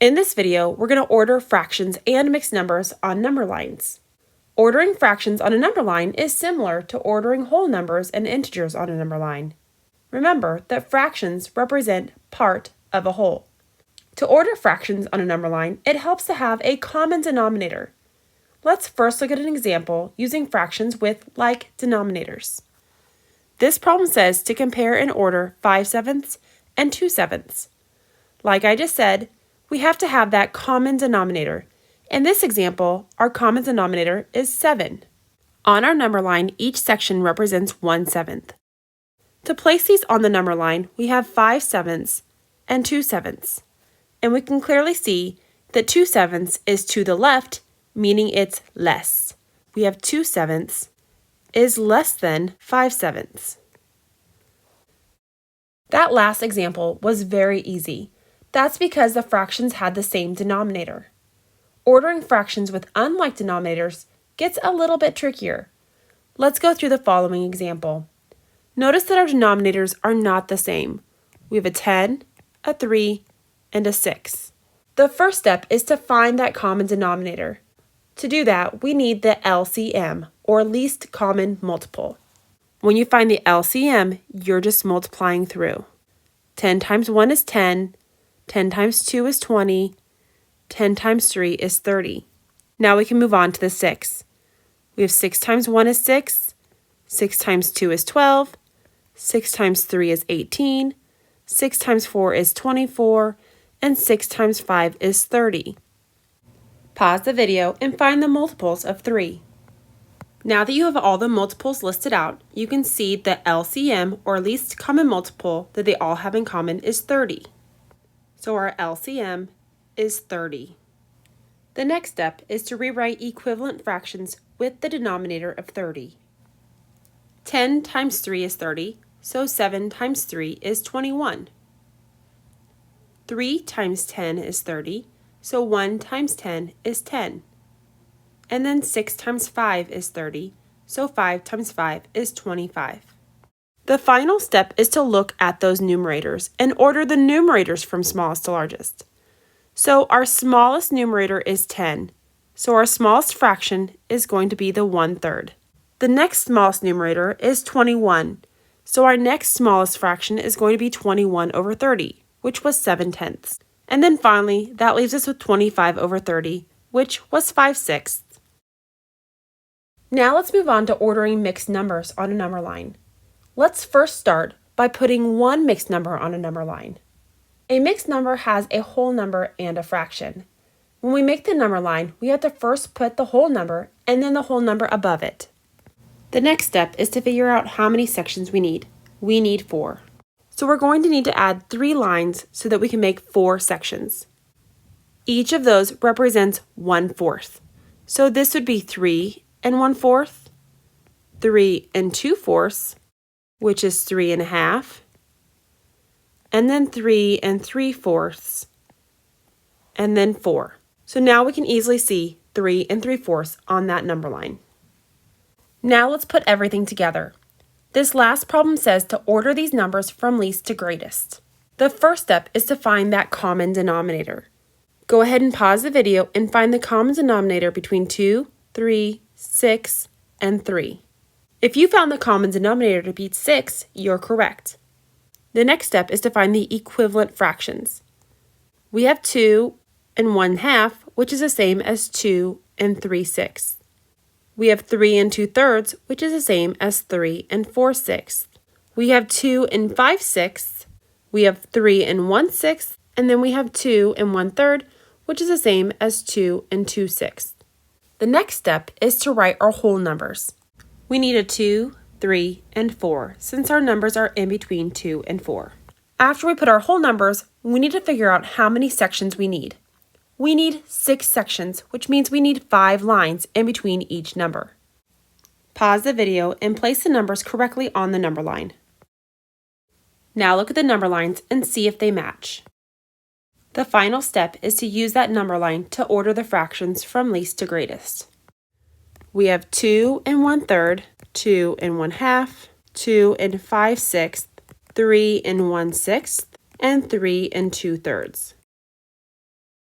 In this video, we're going to order fractions and mixed numbers on number lines. Ordering fractions on a number line is similar to ordering whole numbers and integers on a number line. Remember that fractions represent part of a whole. To order fractions on a number line, it helps to have a common denominator. Let's first look at an example using fractions with like denominators. This problem says to compare and order 5/7 and 2/7. Like I just said, we have to have that common denominator. In this example, our common denominator is 7. On our number line, each section represents 1/7. To place these on the number line, we have 5/7 and 2/7. And we can clearly see that 2/7 is to the left, meaning it's less. We have 2/7 is less than 5/7. That last example was very easy. That's because the fractions had the same denominator. Ordering fractions with unlike denominators gets a little bit trickier. Let's go through the following example. Notice that our denominators are not the same. We have a 10, a 3, and a 6. The first step is to find that common denominator. To do that, we need the LCM, or least common multiple. When you find the LCM, you're just multiplying through. 10 times 1 is 10, 10 times 2 is 20, 10 times 3 is 30. Now we can move on to the 6. We have 6 times 1 is 6, 6 times 2 is 12, 6 times 3 is 18, 6 times 4 is 24, and 6 times 5 is 30. Pause the video and find the multiples of 3. Now that you have all the multiples listed out, you can see the LCM, or least common multiple, that they all have in common is 30. So our LCM is 30. The next step is to rewrite equivalent fractions with the denominator of 30. 10 times 3 is 30, so 7 times 3 is 21. 3 times 10 is 30, so 1 times 10 is 10. And then 6 times 5 is 30, so 5 times 5 is 25. The final step is to look at those numerators and order the numerators from smallest to largest. So our smallest numerator is 10, so our smallest fraction is going to be the 1/3. The next smallest numerator is 21, so our next smallest fraction is going to be 21 over 30, which was 7/10. And then finally, that leaves us with 25 over 30, which was 5/6. Now let's move on to ordering mixed numbers on a number line. Let's first start by putting one mixed number on a number line. A mixed number has a whole number and a fraction. When we make the number line, we have to first put the whole number and then the whole number above it. The next step is to figure out how many sections we need. We need 4. So we're going to need to add 3 lines so that we can make 4 sections. Each of those represents 1/4. So this would be 3 and 1/4, 3 and 2/4, which is 3 1/2, and then 3 and 3/4, and then 4. So now we can easily see 3 and 3/4 on that number line. Now let's put everything together. This last problem says to order these numbers from least to greatest. The first step is to find that common denominator. Go ahead and pause the video and find the common denominator between 2, 3, 6, and 3. If you found the common denominator to be 6, you're correct. The next step is to find the equivalent fractions. We have 2 and 1/2, which is the same as 2 and 3/6. We have 3 and 2/3, which is the same as 3 and 4/6. We have 2 and 5/6. We have 3 and 1/6, and then we have 2 and 1/3, which is the same as 2 and 2/6. The next step is to write our whole numbers. We need a 2, 3, and 4, since our numbers are in between 2 and 4. After we put our whole numbers, we need to figure out how many sections we need. We need 6 sections, which means we need 5 lines in between each number. Pause the video and place the numbers correctly on the number line. Now look at the number lines and see if they match. The final step is to use that number line to order the fractions from least to greatest. We have 2 and 1/3, 2 and 1/2, 2 and 5/6, 3 and 1/6, and 3 and 2/3.